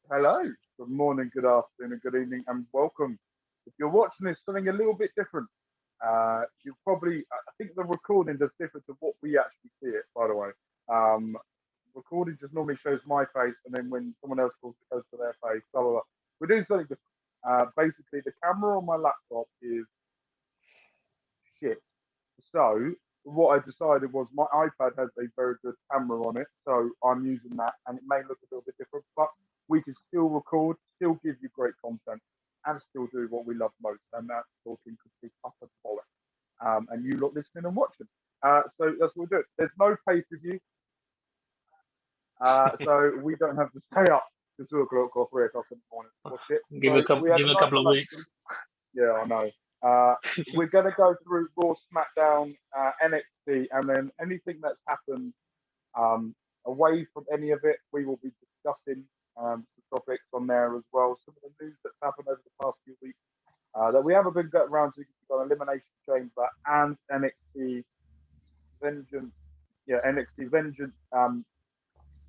Hello, good morning, good afternoon, and good evening, and welcome. If you're watching this, something a little bit different. You probably, I think the recording does differ to what we actually see it, by the way. Um, Recording just normally shows my face, and then when someone else calls, it goes to their face, blah, blah, blah. We're doing something different. Basically, the camera on my laptop is shit. So what I decided was my iPad has a very good camera on it, so I'm using that, and it may look a little bit different, but we can still record, still give you great content, and still do what we love most, and that's talking complete utter bollocks. And you lot listening and watching. So that's what we do. There's no pay per view, so we don't have to stay up to 2 o'clock or 3 o'clock in the morning to watch it. So we had Give a it a nice couple of relaxing. weeks. Yeah, I know. We're going to go through Raw, SmackDown, NXT, and then anything that's happened away from any of it, we will be discussing the topics on there as well. Some of the news that's happened over the past few weeks that we haven't been getting around to. We've got Elimination Chamber and NXT Vengeance. Yeah, NXT Vengeance.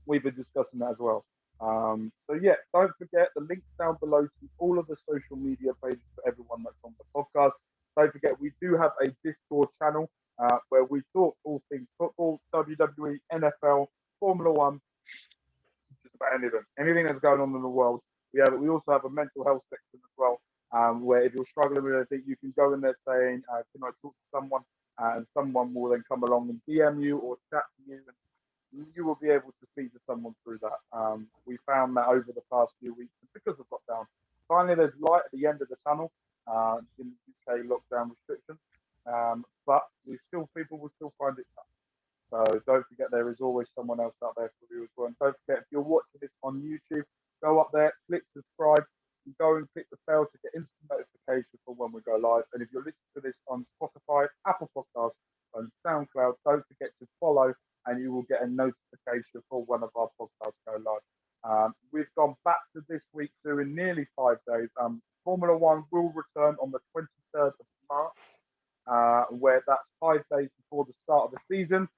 We've been discussing that as well. So yeah, don't forget the links down below to all of the social media pages for everyone that's on the podcast. Don't forget we do have a Discord channel where we talk all things football, WWE, NFL, Formula One, just about anything that's going on in the world. We also have a mental health section as well, where if you're struggling with anything, you can go in there saying, "Can I talk to someone?" And someone will then come along and DM you or chat to you, and you will be able to speak to someone through that. We found that over the past few weeks, because of lockdown, finally there's light at the end of the tunnel in the UK lockdown restrictions, but we still people will still find it tough. So don't forget there is always someone else out there for you as well. And don't forget if you're watching this on YouTube, go up there, click subscribe, and go and click the bell to get instant notification for when we go live. And if you're listening to this on Spotify, Apple Podcasts, and SoundCloud, don't forget to follow, and you will get a notification for one of our podcasts go live. We've gone back to this week doing nearly 5 days. Formula One will return on the 23rd of March, where that's 5 days before the start of the season,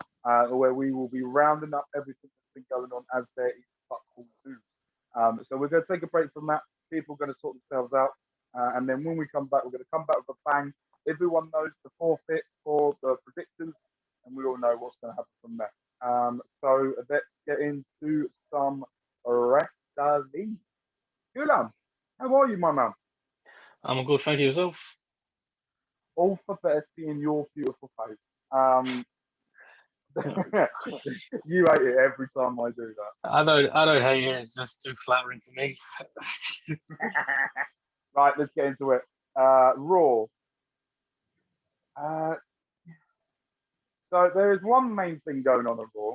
where we will be rounding up everything that's been going on as there is football news. So we're going to take a break from that. People are going to sort themselves out. And then when we come back, we're going to come back with a bang. Everyone knows the forfeit for the predictions, and we all know what's going to happen from there. So let's get into some wrestling. Gulam, how are you, my man? I'm good, thank you yourself. All for better seeing your beautiful face. Um, you hate it every time I do that. I don't hate it. It's just too flattering to me. Right, let's get into it. Raw. Uh, so there is one main thing going on at Raw,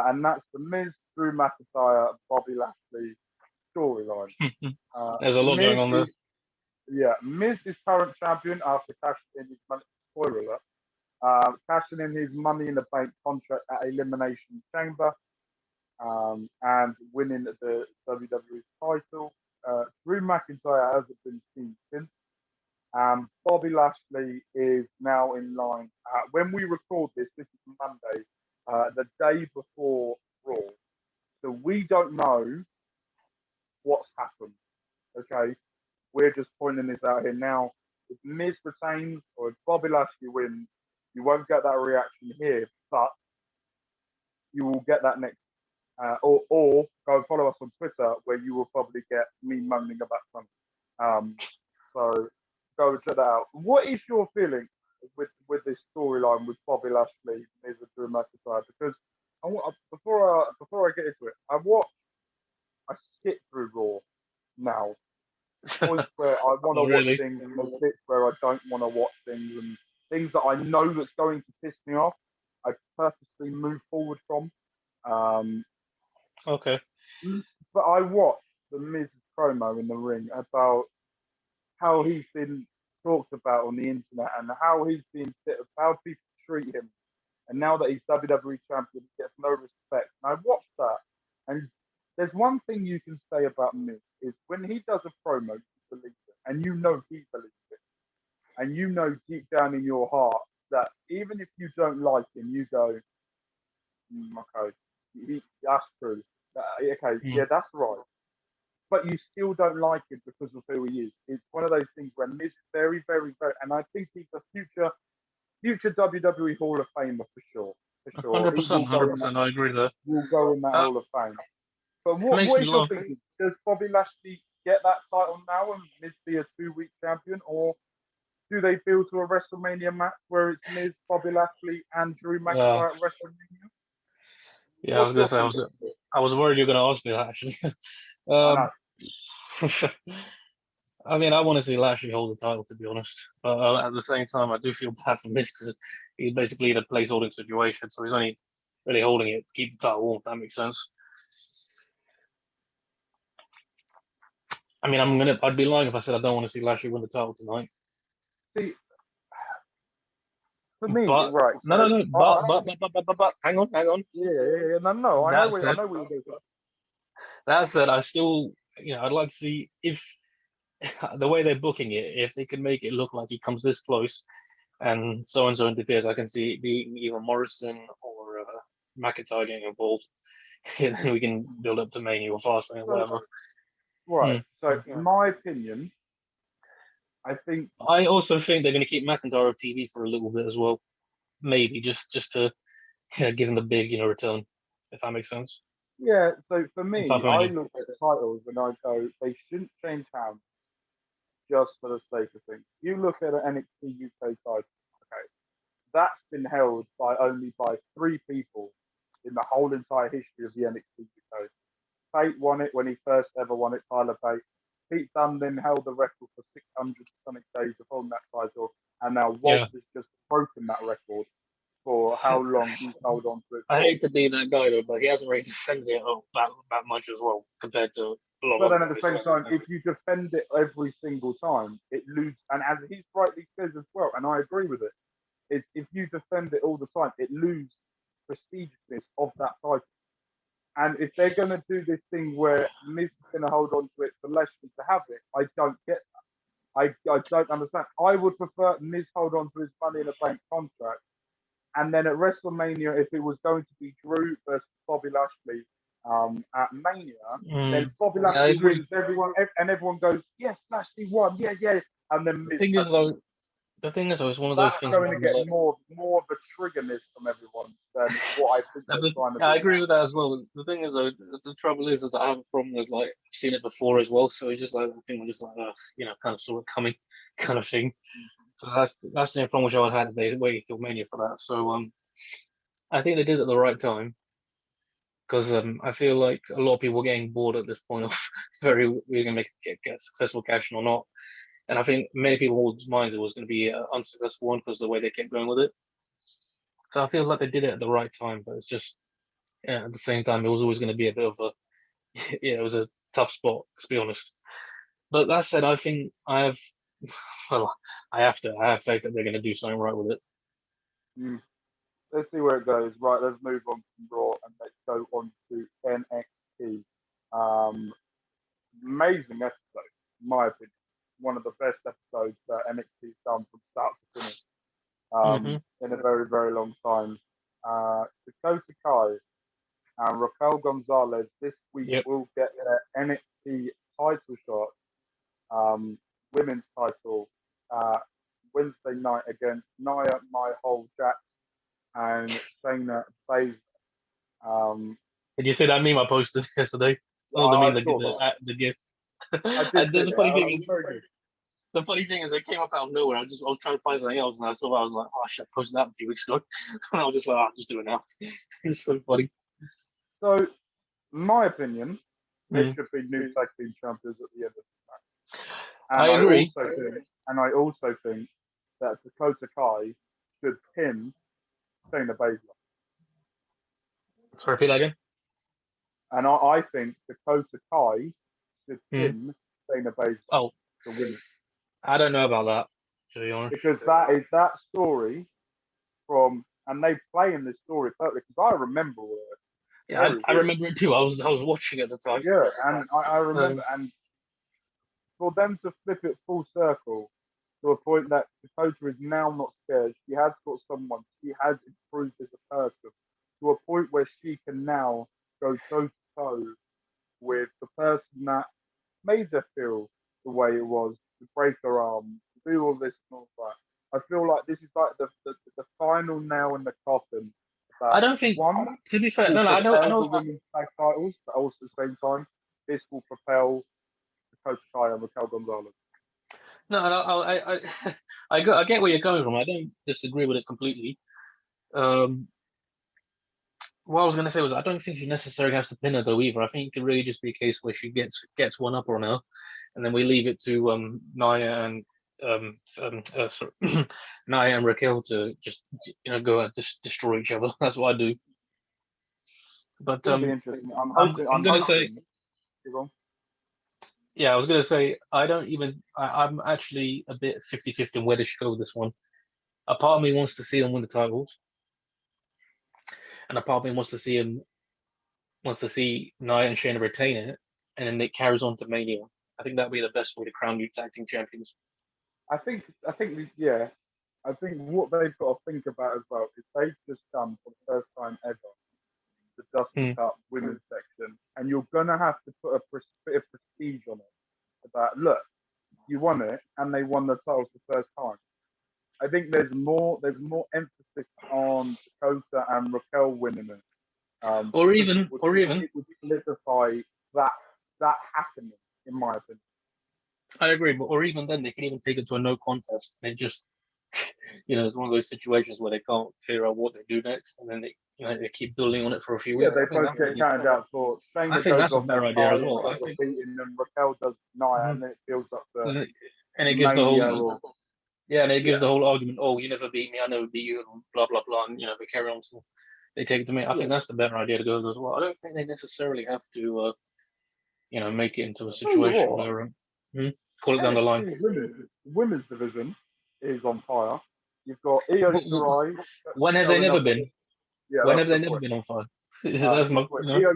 and that's the Miz, Drew McIntyre, Bobby Lashley storyline. There's a lot going Miz on there. is Miz is current champion after cashing in his money. Spoiler alert. Cashing in his Money in the Bank contract at Elimination Chamber, and winning the WWE title. Drew McIntyre hasn't been seen since. Bobby Lashley is now in line. When we record this, this is Monday, the day before Raw. So we don't know what's happened. Okay, we're just pointing this out here now. If Miz retains or if Bobby Lashley wins, you won't get that reaction here, but you will get that next. Or go and follow us on Twitter, where you will probably get me moaning about something. So go and check that out. What is your feeling with this storyline with Bobby Lashley, Miz and Drew McIntyre? Because before I get into it, I skip through Raw now. Points where I want to watch Really? things and there's bits where I don't want to watch things, and things that I know that's going to piss me off, I purposely move forward from. Um, Okay. but I watched the Miz promo in the ring about how he's been talked about on the internet and how he's been how people treat him. And now that he's WWE champion, he gets no respect. And I watched that, and there's one thing you can say about Miz is when he does a promo, you believe it, and you know he believes it, and you know deep down in your heart that even if you don't like him, you go, okay, that's true. Okay, yeah, Mm. that's right. but you still don't like him because of who he is. It's one of those things where Miz is very, very, very, and I think he's a future WWE Hall of Famer for sure. For sure, 100%, 100%. I agree there. Will go in that Hall of Fame. But It makes what me is your laugh. thinking? Does Bobby Lashley get that title now and Miz be a 2-week champion, or do they build to a WrestleMania match where it's Miz, Bobby Lashley, and Drew McIntyre at WrestleMania? Yeah, I was gonna say I was worried you're gonna ask me that actually. I mean, I want to see Lashley hold the title, to be honest. But at the same time, I do feel bad for Miz because he's basically in a placeholding situation, so he's only really holding it to keep the title warm. If that makes sense. I mean, I'd be lying if I said I don't want to see Lashley win the title tonight. See, for me, but, right? No. But, hang on. Yeah. No. I know where you're going. That said, I still, I'd like to see if the way they're booking it, if they can make it look like he comes this close, and so interferes, I can see it being either Morrison or McIntyre getting involved. And then we can build up to Mania or Fastlane or whatever. Right. So, in my opinion, I also think they're going to keep McIntyre on TV for a little bit as well. Maybe just to give him the big return, if that makes sense. Yeah. So for me, I look at the titles and I go, they shouldn't change hands just for the sake of things. You look at an NXT UK title, okay, that's been held only by 3 people in the whole entire history of the NXT UK. Bate won it when he first ever won it, Tyler Bate. Pete Dunne then held the record for 600 something days of holding that title, and now Walt has just broken that record for how long he's held on to it. I hate to be that guy though, but he hasn't really defended it that much as well compared to a lot. But then at the same time, if you defend it every single time, it loses. And as he rightly says as well, and I agree with it, is if you defend it all the time, it loses prestigiousness of that title. And if they're going to do this thing where Miz is going to hold on to it for Lashley to have it, I don't get that. I don't understand. I would prefer Miz hold on to his Money in the Bank contract. And then at WrestleMania, if it was going to be Drew versus Bobby Lashley at Mania, then Bobby Lashley wins everyone, and everyone goes, yes, Lashley won, yeah. And then Miz the thing is, though, it's one of those things. That's going to get more of a triggerness from everyone than what I think they're trying to do. I agree with that as well. The thing is, though, the trouble is that I have a problem with I've seen it before as well. So it's just I think we're just kind of saw it coming, kind of thing. So that's the only problem which I had. They waited till Mania for that. So I think they did it at the right time because I feel like a lot of people were getting bored at this point of we're going to get successful cash or not. And I think many people's minds it was going to be an unsuccessful one because of the way they kept going with it. So I feel like they did it at the right time, but it's just at the same time it was always going to be a bit of a it was a tough spot to be honest. But that said, I think I have faith that they're going to do something right with it. Let's see where it goes. Right, let's move on from Raw and let's go on to NXT. Amazing episode, in my opinion. One of the best episodes that NXT's done from start to finish in a very, very long time. Dakota Kai and Raquel Gonzalez this week will get their NXT title shot, women's title, Wednesday night against Nia Jax and Shayna Baszler. Did you see that meme I posted yesterday? The gift. The funny thing is, it came up out of nowhere. I was trying to find something else, and I saw. I was like, "Oh, I should have posted that a few weeks ago." And I was just like, "I'll just do it now." It's so funny. So, in my opinion, they should be new tag team champions at the end of the match. And I agree. I also think that Dakota Kai should pin Shayna Baszler. Let's repeat that again. And I think Dakota Kai should pin Shayna Baszler to win it. I don't know about that, to be honest. Because that is that story from, and they play in this story perfectly. Because I remember it. Yeah, I remember it too. I was watching at the time. Yeah, and I remember, and for them to flip it full circle to a point that Dakota is now not scared. She has got someone. She has improved as a person to a point where she can now go toe to toe with the person that made her feel the way it was, to break her arm, to do all this and all that. I feel like this is like the final nail in the coffin. I don't think. One To be fair, will no, I propel know. the women's tag titles, but also at the same time, this will propel Dakota Kai and Raquel Gonzalez. No, I get where you're going from. I don't disagree with it completely. What I was going to say was I don't think she necessarily has to pin her though either. I think it could really just be a case where she gets one up on her, and then we leave it to Nia and sorry, Nia and Raquel to just go and destroy each other. That's what I do. But It'll be interesting. I'm going to say. Yeah, I was going to say I'm actually a bit 50-50 on where they should go with this one. A part of me wants to see them win the titles, and a part of me wants to see Nia and Shayna retain it, and then it carries on to Mania. I think that'd be the best way to crown new tag team champions. I think yeah. I think what they've got to think about as well is they've just done for the first time ever the Dusty Cup women's section, and you're gonna have to put a bit of prestige on it. About look, you won it, and they won the titles the first time. I think there's more emphasis on Dakota and Raquel winning it. Or even it would solidify that happening, in my opinion. I agree, but or even then they can even take it to a no contest. They just it's one of those situations where they can't figure out what they do next, and then they keep building on it for a few weeks. Yeah, they both get counted out for. I think that's a better idea as well. I think and Raquel does Nia, and then it builds up the. And it gives the whole. Yeah, and it gives the whole argument. Oh, you never beat me. I never beat you. And blah blah blah. And they carry on. So they take it to me. I think that's the better idea to go as well. I don't think they necessarily have to, make it into a situation where call it down the line. Women's division is on fire. You've got Io Shirai. When have they never been? Yeah, when have they never been on fire? That's my, right.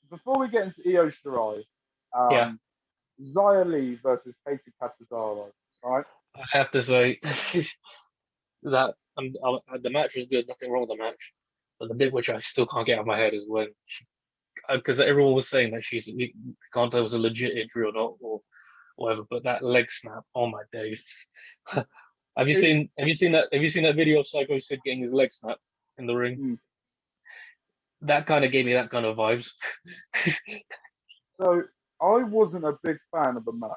Before we get into Io Shirai, Xia Li versus Katie Catanzaro, right? I have to say that the match was good. Nothing wrong with the match, but the bit which I still can't get out of my head is when, because everyone was saying that can't tell it was a legit injury or not, or whatever. But that leg snap, oh my days! Have you seen that video of Psycho Sid getting his leg snapped in the ring? That kind of gave me that kind of vibes. So I wasn't a big fan of the match.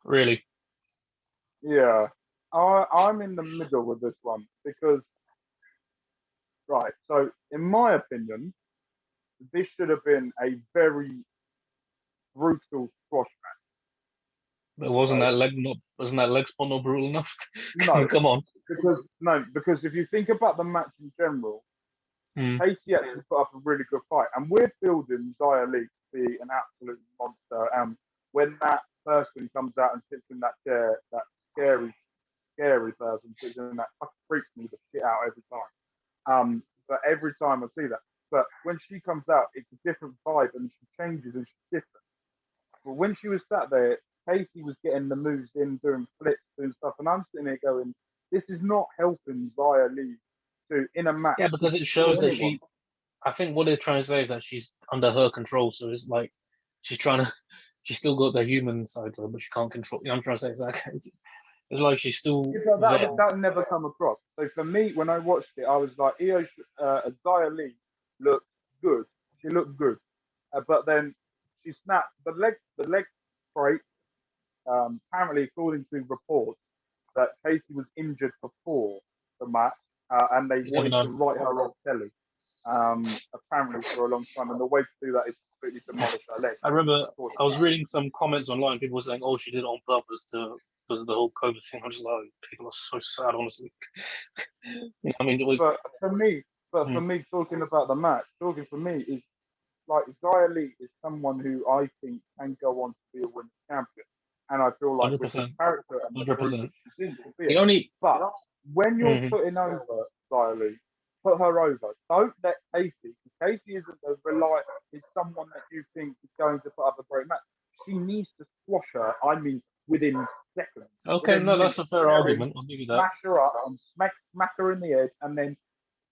Really? Yeah. I'm in the middle with this one because, right, so in my opinion, this should have been a very brutal squash match. But wasn't that leg spot not brutal enough? No. Come on. Because if you think about the match in general, Casey actually put up a really good fight. And we're building Xia Li to be an absolute monster. And when that person comes out and sits in that chair, that scary person sits in that, fucking freaks me the shit out every time. But every time I see that. But when she comes out, it's a different vibe and she changes and she's different. But when she was sat there, Casey was getting the moves in, doing flips, doing stuff. And I'm sitting there going, this is not helping Xia Li to, in a match. Yeah, because it shows that I think what they're trying to say is that she's under her control. So it's like she's still got the human side to her, but she can't control. I'm trying to say exactly. It's like she's still. That never come across. So for me, when I watched it, I was like, Xia Li looked good. She looked good, but then she snapped the leg break. Apparently, according to reports, that Casey was injured before the match, and they wanted to write her off telly. Apparently for a long time, and the way to do that is completely demolish her leg. I remember I was reading some comments online. People were saying, "Oh, she did it on purpose because of the whole COVID thing." I was just like, people are so sad, honestly. I mean, it was. But for me, talking about the match, for me is like Xia Li is someone who I think can go on to be a women's champion, and I feel like 100%. with the character and the group that she's in, the only. But when you're putting over Xia Li, put her over. Don't let Casey. Casey isn't a reliant. Is someone that you think is going to put up a great match. She needs to squash her. I mean, within seconds. Okay, no, that's a fair argument. I'll give you that. Smash her up and smack her in the head, and then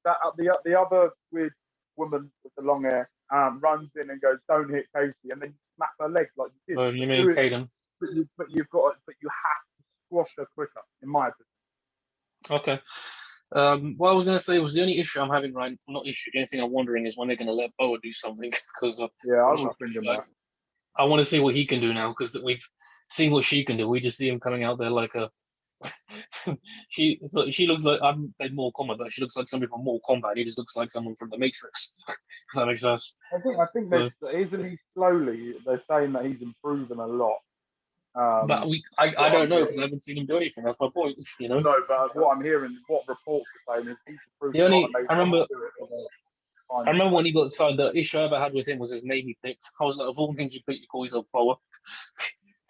the other weird woman with the long hair runs in and goes, "Don't hit Casey," and then you smack her leg like you did. You mean Caden? But you have to squash her quicker, in my opinion. Okay. What I was gonna say was the only issue I'm having not issue. The only thing I'm wondering is when they're gonna let Boa do something because yeah, I was thinking that. I want to see what he can do now because we've seen what she can do. We just see him coming out there like a. she looks like I'm played Mortal Kombat, but she looks like somebody from Mortal Kombat. He just looks like someone from the Matrix. If that makes sense. I think isn't he slowly? They're saying that he's improving a lot. But I don't know because I haven't seen him do anything. That's my point. You know. No, but what I'm hearing, what reports are saying is he's improved. I remember when he got signed. The issue I ever had with him was his name he picked. I was like, of all things you pick, you call yourself Boa.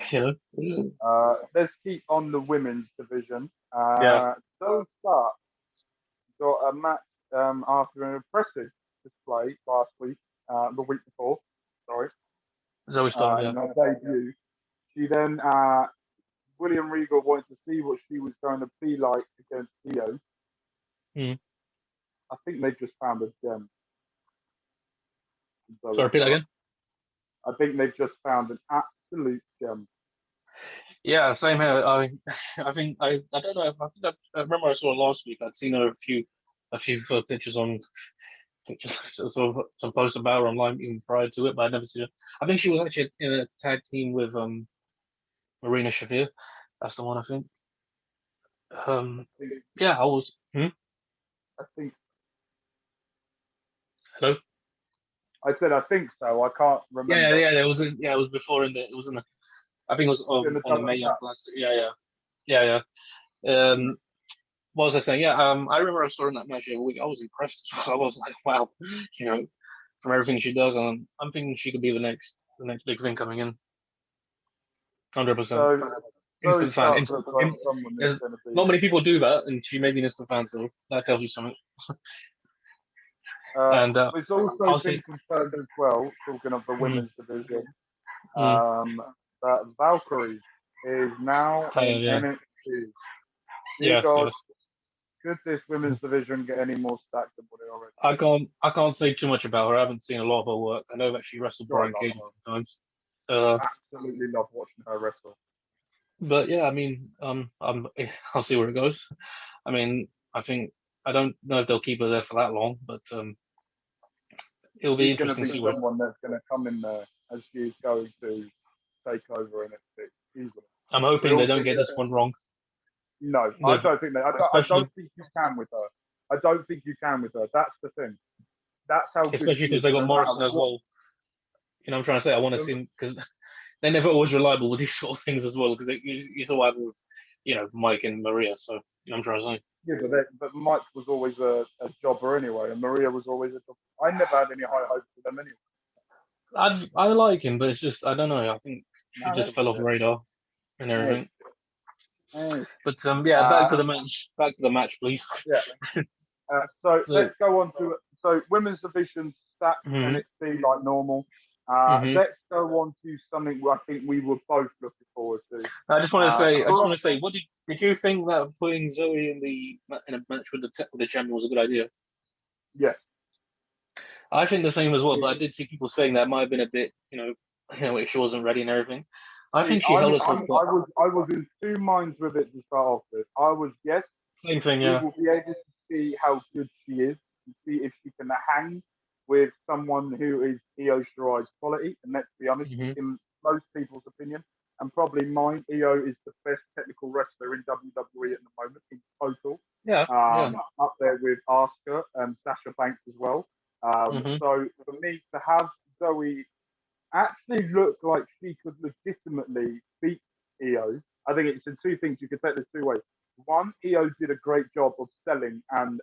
You know. Let's keep on the women's division. Yeah. So Stark got a match after an impressive display last week, the week before. Sorry. Zoe Stark, in her debut. She then, William Regal wanted to see what she was going to be like against Io. I think they've just found a gem. Sorry, repeat that again? I think they've just found an absolute gem. Yeah, same here. I think I don't know. I remember I saw her last week. I'd seen her a few pictures sort of some posts about her online even prior to it, but I'd never seen her. I think she was actually in a tag team with Marina Shafir. That's the one I think. Yeah, I was. I think. Hello. I said I think so. I can't remember. Yeah. It was before in the. It was in the. I think it was on the Mania Classic. Yeah. What was I saying? Yeah. I remember I saw her in that match every week. I was impressed. I was like, wow, you know, from everything she does, and I'm thinking she could be the next big thing coming in. 100%. Instant fan. Not many people do that, and she may be an instant fan, so that tells you something. And it's also been confirmed as well, talking of the women's division, that Valkyrie is now in NXT. Yes. Could this women's division get any more stacked than what it already? I can't say too much about her. I haven't seen a lot of her work. I know that she wrestled Bryan Cage sometimes. Absolutely love watching her wrestle. But yeah, I mean, I'll see where it goes. I mean, I don't know if they'll keep her there for that long, but it'll be interesting to see where. Someone that's going to come in there as she's going to take over NXT easily. I'm hoping they don't get this one wrong. No, I don't think they. I don't think you can with her. I don't think you can with her. That's the thing. That's how. Especially because they got Morrison as well. You know, I'm trying to say I want to see because they're never always reliable with these sort of things as well. Because you saw what happened with, you know, Mike and Maria. So you know, I'm trying to say. Yeah, but Mike was always a jobber anyway, and Maria was always a jobber. I never had any high hopes for them anyway. I like him, but it's just I don't know. I think it just fell off the radar and everything. But yeah, back to the match. Back to the match, please. Yeah. So let's go on to women's division stats NXT like normal. Let's go on to something I think we were both looking forward to. I just want to say, what did you think that putting Zoe in a match with the champion was a good idea? Yes. I think the same as well, but I did see people saying that might have been a bit, if she wasn't ready and everything. I think she held herself. I was in two minds with it to start off with. I was same thing, yeah. We will be able to see how good she is, and see if she can hang with someone who is Io Shirai's quality. And let's be honest, in most people's opinion, and probably mine, Io is the best technical wrestler in WWE at the moment in total. Yeah. Up there with Asuka and Sasha Banks as well. So for me to have Zoe actually look like she could legitimately beat Io, I think it's in two things. You could take this two ways. One, Io did a great job of selling and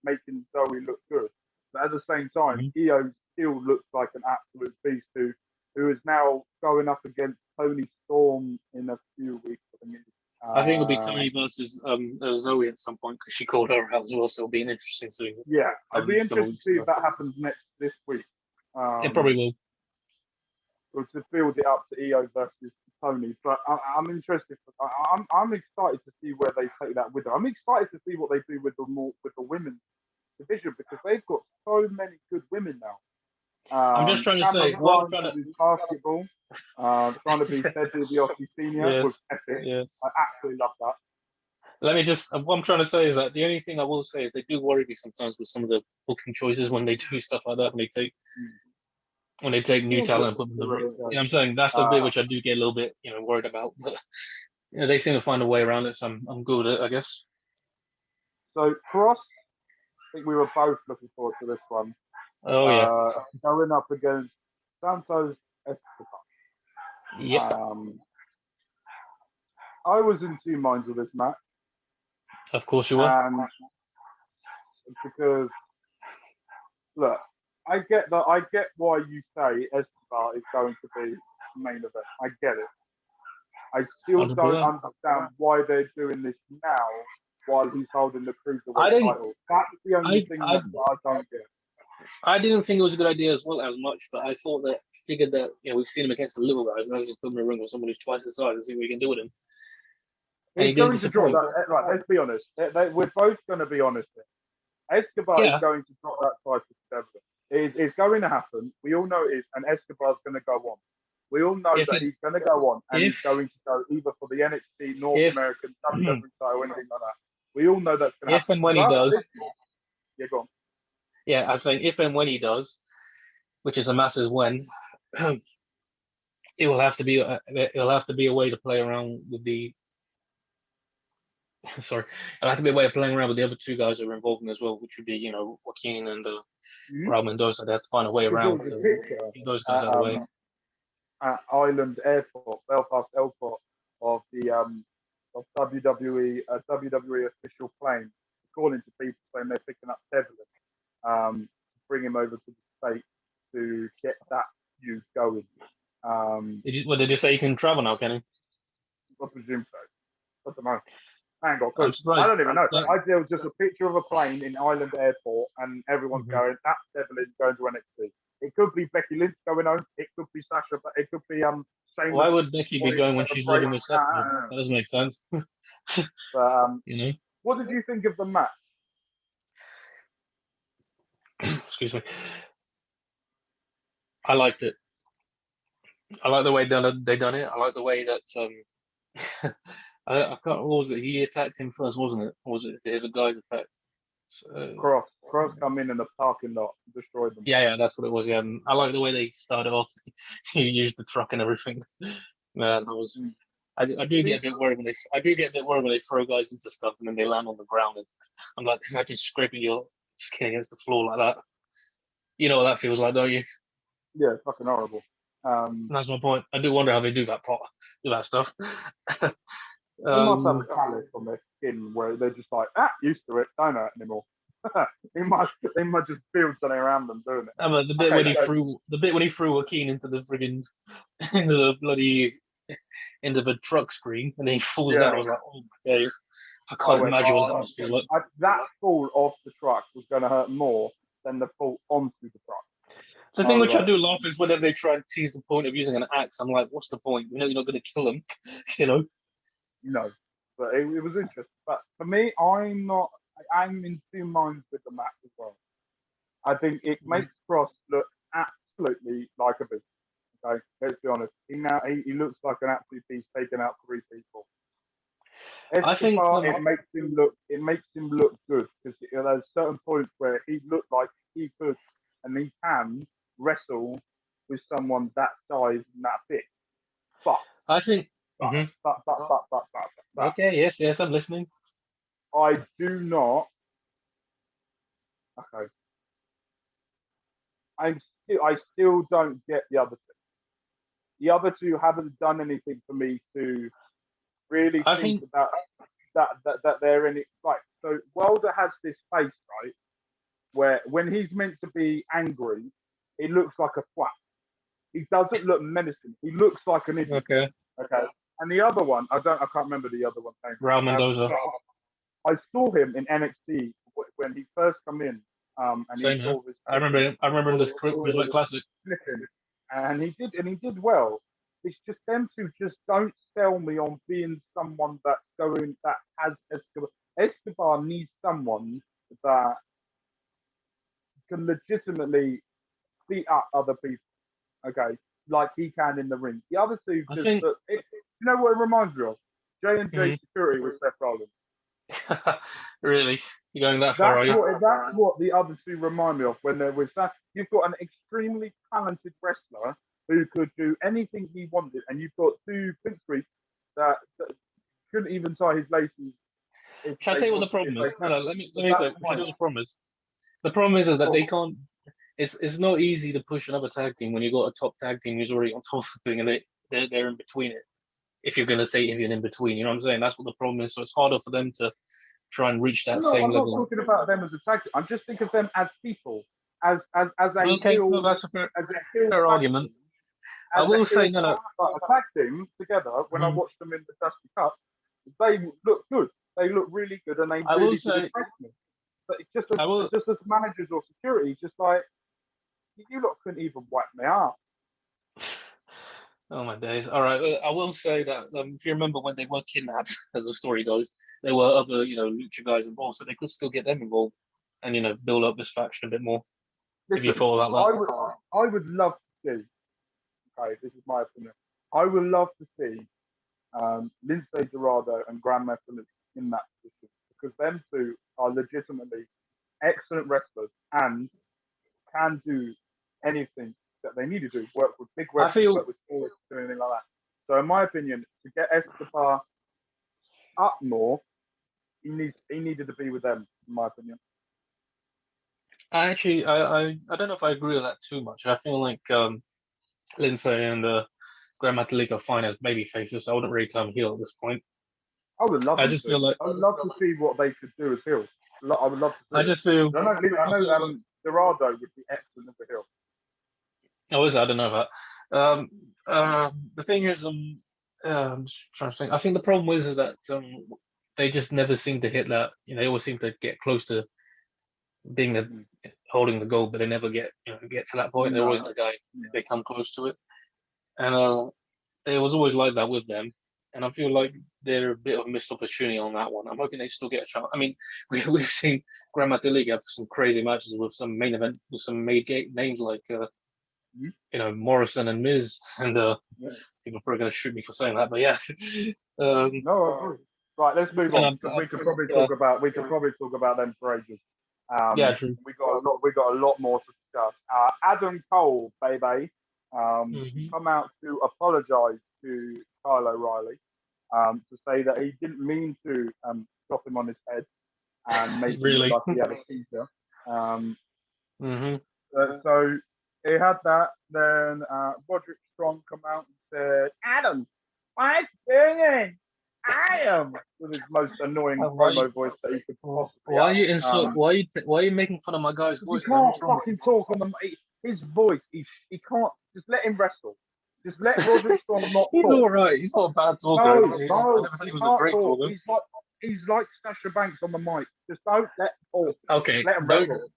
making Zoe look good. But at the same time, Io still looks like an absolute beast who is now going up against Toni Storm in a few weeks. I think it'll be Toni versus Zoe at some point because she called her out as well. So it'll be an interesting thing. Yeah, I'd be interested to see if that happens this week. It probably will. Or to build it up to Io versus Toni, but I'm interested. I'm excited to see where they take that with her. I'm excited to see what they do with the women's division because they've got so many good women now. I'm just trying to say, Cameron what I'm Grimes trying with to. his basketball, trying to be Ted DiBiase Senior was Yes, epic. yes. I absolutely love that. Let me just. What I'm trying to say is that the only thing I will say is they do worry me sometimes with some of the booking choices when they do stuff like that. When they take new Still good talent and put them in the ring. to You know what I'm saying? That's the bit which I do get a little bit, worried about. But they seem to find a way around it, so I'm good with it, I guess. So Cross, I think we were both looking forward to this one. Oh yeah. Going up against Santos Escobar. Yep. I was in two minds with this match. Of course you were. And because look, I get why you say Escobar is going to be main event. I get it. I still 100%. don't understand why they're doing this now while he's holding the cruiserweight title. That's the only thing that I don't get. I didn't think it was a good idea as much, but I figured that we've seen him against the little guys, and let's just put him in a ring with someone who's twice the size and see what we can do with him. And he's going to drop that. Right, let's be honest. We're both going to be honest here. Escobar is going to drop that title to Devlin. It's going to happen. We all know it is, and Escobar's going to go on. We all know that he's going to go on, and he's going to go either for the NXT, North American, WWE title, anything like that. We all know that's going to happen. If and when he does. Yeah, go on. Yeah, I'm saying if and when he does, which is a massive when, it'll have to be a way to play around with the. Sorry, it'll have to be a way of playing around with the other two guys that are involved in as well, which would be Joaquin and Raul Mendoza. They have to find a way around to get those guys out of the way. At Island Airport, Belfast Airport, of the of WWE official plane, according to people saying they're picking up Devlin, to bring him over to the States to get that feud going. Did you say you can travel now, Kenny? I presume so. I don't know. Hang on, I don't even know. There was just a picture of a plane in Island Airport, and everyone's going, "That's Devlin going to NXT." It could be Becky Lynch going home. It could be Sasha. But it could be Shane. Why would Becky be going when she's living with Seth? That doesn't make sense. But what did you think of the match? Excuse me. I liked it. I like the way they done it. I like the way that I can't. What was it? He attacked him first, wasn't it? Or was it his guys attacked? Cross come in the parking lot, destroyed them. Yeah, that's what it was. Yeah, and I like the way they started off. He used the truck and everything. Man, that was. I do get a bit worried when they throw guys into stuff and then they land on the ground. And I'm like, imagine scraping your skin against the floor like that. You know what that feels like, don't you? Yeah, it's fucking horrible. That's my point. I do wonder how they do that stuff. They must have a callus on their skin where they're just like, used to it, don't hurt anymore. they must just feel something around them doing it. But the bit when he threw Joaquin into the friggin' into the truck screen and then he falls down, I was like, oh my days. I can't imagine what that must feel like. That fall off the truck was going to hurt more than the fall onto the truck. The thing which I do laugh is whenever they try and tease the point of using an axe, I'm like, what's the point? You know you're not going to kill him, No, but it was interesting. But for me, I'm in two minds with the match as well. I think it makes Cross look absolutely like a beast. Okay, let's be honest. He looks like an absolute beast taking out three people. I think it makes him look good because there's certain points where he looked like he could and he can wrestle with someone that size and that big. But I think. Okay, yes, I'm listening. I do not. Okay. I still don't get the other two. The other two haven't done anything for me to really think about that they're in it. Right. So Wilder has this face, right, where when he's meant to be angry, he looks like a twat. He doesn't look menacing. He looks like an idiot. Okay. And the other one, I can't remember the other one's name. Raul Mendoza. I saw him in NXT when he first come in. And Same here. I remember this Cruiserweight Classic. And he did well. It's just them two just don't sell me on being someone that has Escobar. Escobar needs someone that can legitimately beat up other people, okay, like he can in the ring. The other two, I just think. you know what it reminds me of? J&J Mhm. Security with Seth Rollins. Really, you're going that far, are you? That's what the other two remind me of when they're with that. You've got an extremely talented wrestler who could do anything he wanted, and you've got two prince that couldn't even tie his laces. Shall I tell you what the problem is? No, let me say. Shall I tell you what the problem is? The problem is that they can't. It's not easy to push another tag team when you've got a top tag team who's already on top of the thing, and they're in between it. If you're going to say if you're in between, you know what I'm saying? That's what the problem is. So it's harder for them to try and reach that same I'm not level. talking about them as a tag team. I'm just thinking of them as people, as a Okay, heel, no, that's a fair argument. I will say no. A tag team together. When I watched them in the Dusty Cup, they look good. They look really good, and they I really will say. But just as managers or security, just like you lot couldn't even wipe me out. Oh my days! All right, I will say that if you remember when they were kidnapped, as the story goes, there were other lucha guys involved, so they could still get them involved, and build up this faction a bit more. Listen, if you thought about that, I would love to see. Okay, this is my opinion. I would love to see Lindsay Dorado and Gran Metalik in that position because them two are legitimately excellent wrestlers and can do anything that they need to do. Work with big wrestlers, work with small wrestlers, do anything like that. So, in my opinion, to get Escobar up more, he needed to be with them. In my opinion, I don't know if I agree with that too much. I feel like Lindsay and Gran Metalik are fine as baby faces. So I wouldn't really tell them heel at this point. I would love. I just feel like I would love to see what they could do as heel. I would love to see. I just feel. I know Dorado would be excellent as a heel. Oh, is I don't know that. The thing is, I'm just trying to think. I think the problem is that they just never seem to hit that. They always seem to get close to being holding the gold, but they never get get to that point. They're always the guy. They come close to it, and it was always like that with them. And I feel like they're a bit of a missed opportunity on that one. I'm hoping they still get a chance. I mean, we've seen Gran Metalik have some crazy matches with some main event with some made names like Morrison and Miz, and people are probably going to shoot me for saying that, but yeah. No, I agree. Right, let's move on. We could probably talk about them for ages. Yeah, true. We got a lot more to discuss. Adam Cole, baby, come out to apologise to Kyle O'Reilly, to say that he didn't mean to drop him on his head and make him look like he had a seizure. So he had that. Then Roderick Strong come out and said, "Adam, why are you doing? Adam," with his most annoying promo voice that he could possibly. Why are you making fun of my guy's voice? He can't fucking talk on his voice. He can't. Just let him wrestle. Just let Roderick Strong not talk. He's all right. He's not a bad talker. No, I never said he was a great talker. He's like Sasha Banks on the mic. Just don't let talk. Okay. Let him wrestle.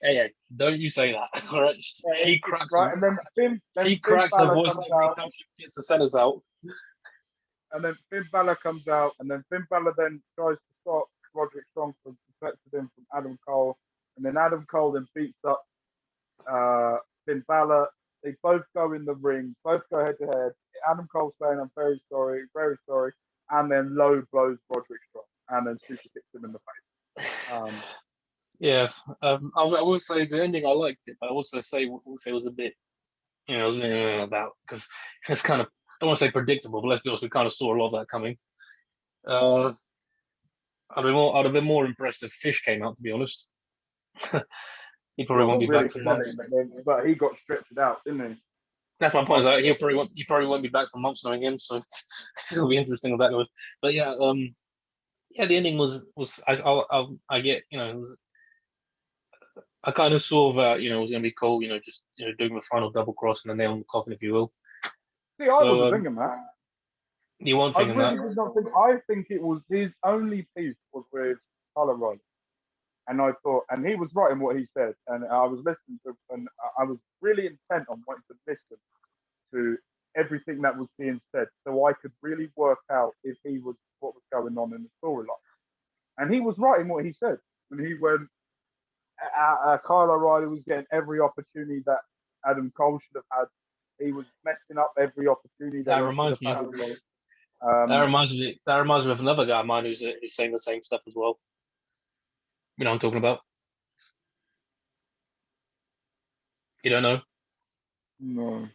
Hey, don't you say that. All right. She cracks right, and then she cracks her voice every time she gets the centers out. And then Finn Balor comes out, and then Finn Balor then tries to stop Roderick Strong from protecting him from Adam Cole, and then Adam Cole then beats up Finn Balor. They both go in the ring, both go head to head. Adam Cole saying, "I'm very sorry," and then low blows Roderick Strong, and then super kicks him in the face. Yes, I will say the ending I liked it, but I also say it was a bit, it was about because it's kind of, I don't want to say predictable, but let's be honest, we kind of saw a lot of that coming. I'd have been more impressed if Fish came out, to be honest. He probably won't be back for months. But he got stretched out, didn't he? That's my point. He probably won't be back for months knowing him, so it'll be interesting what that goes. But yeah, the ending was I get I kind of saw that it was going to be Cole, just doing the final double cross and the nail in the coffin, if you will. See, I wasn't thinking that. You weren't thinking that. I think it was his only piece was with Colorado. And I thought, and he was right in what he said. And I was listening to, and I was really intent on wanting to listen to everything that was being said, so I could really work out if he was what was going on in the storyline. And he was right in what he said when he went. Kyle O'Reilly was getting every opportunity that Adam Cole should have had. He was messing up every opportunity. That reminds me. That reminds me of another guy of mine who's saying the same stuff as well. You know what I'm talking about? You don't know? No.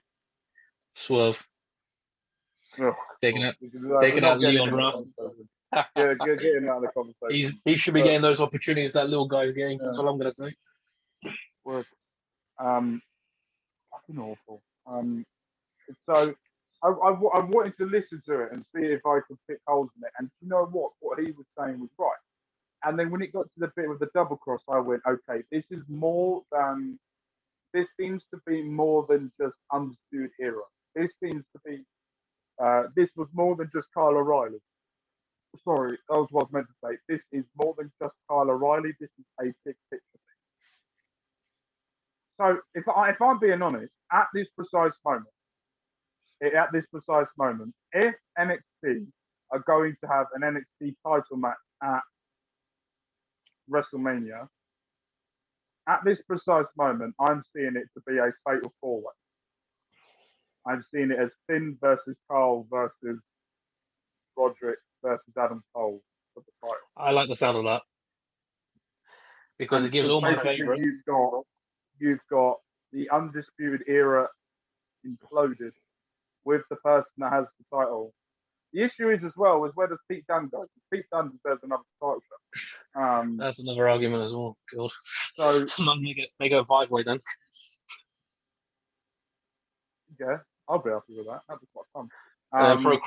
Swerve. Oh, taking out Leon Ruff. Yeah, getting out of the conversation. He should be getting those opportunities that little guy's getting. That's all I'm gonna say. Word. Fucking awful. So I wanted to listen to it and see if I could pick holes in it. And you know what? What he was saying was right. And then when it got to the bit with the double cross, I went, okay, this seems to be more than just Undisputed Era. This seems to be, this was more than just Kyle O'Reilly. Sorry, that was what I was meant to say. This is more than just Kyle O'Reilly. This is a big picture thing. So if I'm being honest, at this precise moment, if NXT are going to have an NXT title match at WrestleMania, at this precise moment, I'm seeing it to be a fatal four-way. I'm seeing it as Finn versus Carl versus Roderick versus Adam Cole for the title. I like the sound of that because it gives all my favorites. You've got the Undisputed Era imploded with the person that has the title. The issue is as well is where does Pete Dunne go? Pete Dunne deserves another title shot. That's another argument as well. God. So make it a 5-way then. Yeah, I'll be happy with that. That'd be quite fun. Throw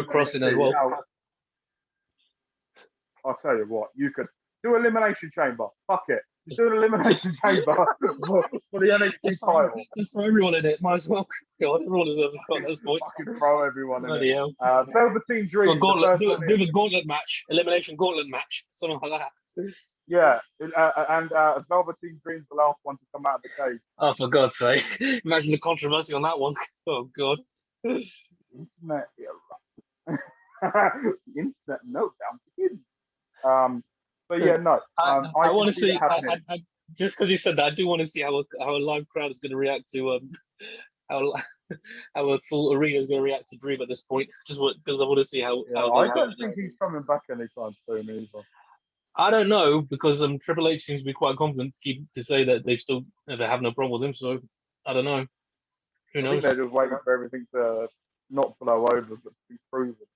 Cross in as well. I'll tell you what, you could do Elimination Chamber. Fuck it. Just do an Elimination Chamber for the NXT title. Just throw everyone in it. Might as well. God, everyone deserves a shot at those points. Fucking throw everyone in it. Hell. Velveteen Dream. Do the gauntlet match. Elimination gauntlet match. Something like that. Yeah, and Velveteen Dream's the last one to come out of the cage. Oh, for God's sake. Imagine the controversy on that one. Oh, God. Internet internet meltdown begins. But yeah, no. I want to see. Just because you said that, I do want to see how a live crowd is going to react to how a full arena is going to react to Dream at this point. Just because I want to see how. Yeah, I don't think he's coming back anytime soon either. I don't know because Triple H seems to be quite confident to say that they have no problem with him. So I don't know. Who knows? I think they're just waiting for everything to not blow over, but to be proven,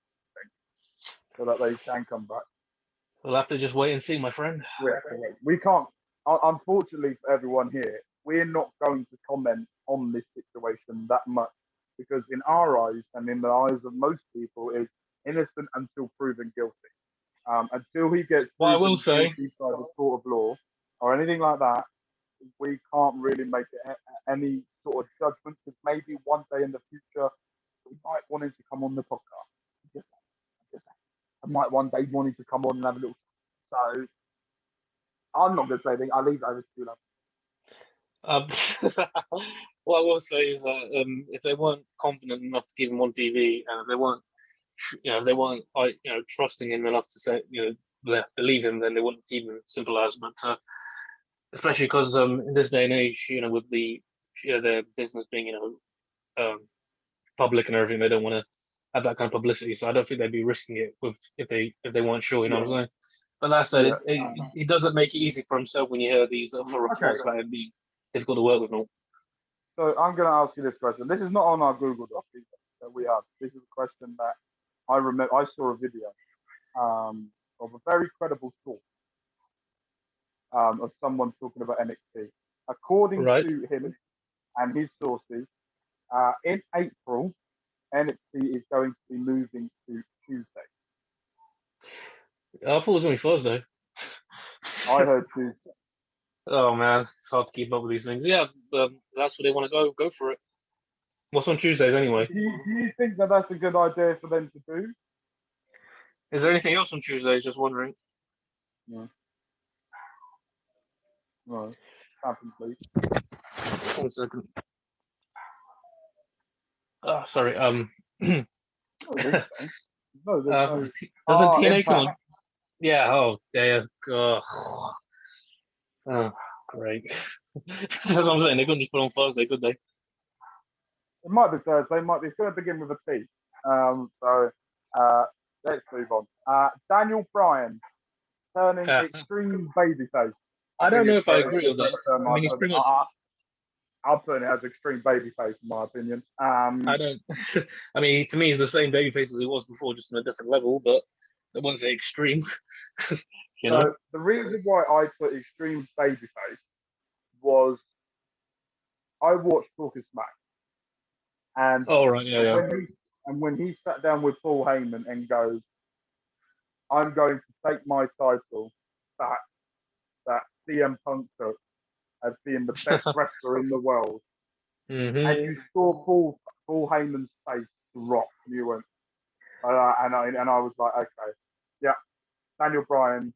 so that they can come back. We'll have to just wait and see, my friend. We can't. Unfortunately for everyone here, we're not going to comment on this situation that much because in our eyes and in the eyes of most people, is innocent until proven guilty. Until he gets I will say by the court of law or anything like that, we can't really make any sort of judgment. Because maybe one day in the future, we might want him to come on the podcast. I might one day want him to come on and have a little. So I'm not going to say anything. I'll leave it over to you. What I will say is that if they weren't confident enough to keep him on TV, and if they weren't trusting him enough to say, believe him, then they wouldn't keep him. Simple as. But especially because in this day and age, with the their business being public and everything, they don't want to have that kind of publicity. So I don't think they'd be risking it if they weren't sure. You know what I'm saying? But that said, it doesn't make it easy for himself when you hear these other reports about him being difficult to work with. No. So I'm going to ask you this question. This is not on our Google Doc that we have. This is a question that I remember. I saw a video of a very credible source of someone talking about NXT. According to him and his sources, in April, NXT is going to be moving to Tuesday. I thought it was only Thursday. I heard Tuesday. Oh man, it's hard to keep up with these things. Yeah, that's where they want to go for it. What's on Tuesdays anyway? Do you think that that's a good idea for them to do? Is there anything else on Tuesdays? Just wondering. No. No. Happen, please. 1 second. Oh, sorry. No, doesn't TNA come on? Yeah. Oh, there. Oh, great. That's what I'm saying. They couldn't just put on Thursday, could they? It might be Thursday. It's going to begin with a T. So let's move on. Daniel Bryan turning extreme babyface. I don't know if I agree with that. I mean, he's pretty much. I'll put it as extreme babyface, in my opinion. I don't. I mean, to me, he's the same babyface as he was before, just on a different level. But I wouldn't say extreme. You know. So the reason why I put extreme babyface was I watched Talking Smack, and when he sat down with Paul Heyman and goes, "I'm going to take my title back that CM Punk took as being the best wrestler in the world," and you saw Paul Heyman's face drop, and you went, and I was like, okay, yeah, Daniel Bryan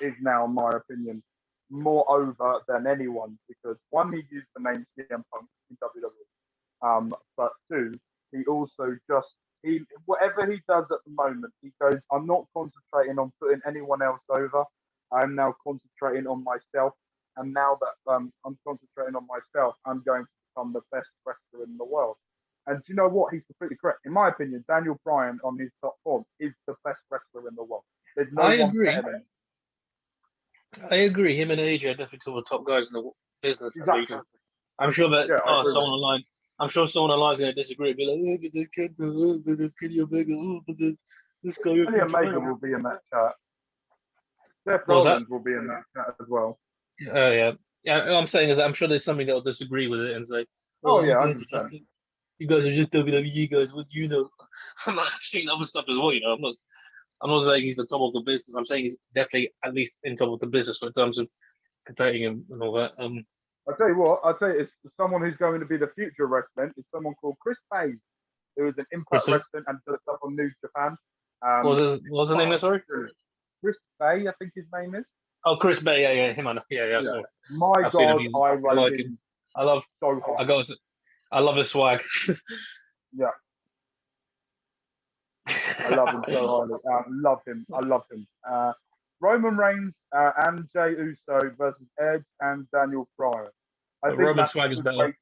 is now, in my opinion, more over than anyone because one, he used the name CM Punk in WWE, but two, he also whatever he does at the moment, he goes, I'm not concentrating on putting anyone else over. I'm now concentrating on myself. And now that I'm concentrating on myself, I'm going to become the best wrestler in the world. And do you know what? He's completely correct. In my opinion, Daniel Bryan on his top form is the best wrestler in the world. There's no one better than him. I agree. Him and AJ are definitely two of the top guys in the business. Exactly. At least. I'm sure that someone online. I'm sure someone online is going to disagree and be like, "Look at this kid, this Kenny Omega, this guy." Kenny Omega will be in that chat. Seth Rollins will be in that chat as well. Yeah. I'm saying is, I'm sure there's somebody that will disagree with it and say, you guys are just WWE guys. What do you know?" I'm not seeing other stuff as well. You know, I'm not saying he's the top of the business. I'm saying he's definitely at least in top of the business in terms of competing and all that. I'll tell you what. It's someone who's going to be the future of wrestling. Is someone called Chris Bay, who is an Impact Wrestling and does stuff on New Japan. What was his name there? Sorry, Chris Bay, I think his name is. Oh, Chris Bay. Yeah, him. Yeah. So my God, I like him. I love. So hard. I love his swag. Yeah. I love him so highly. I love him. Roman Reigns and Jey Uso versus Edge and Daniel Bryan. I think Roman swag is better.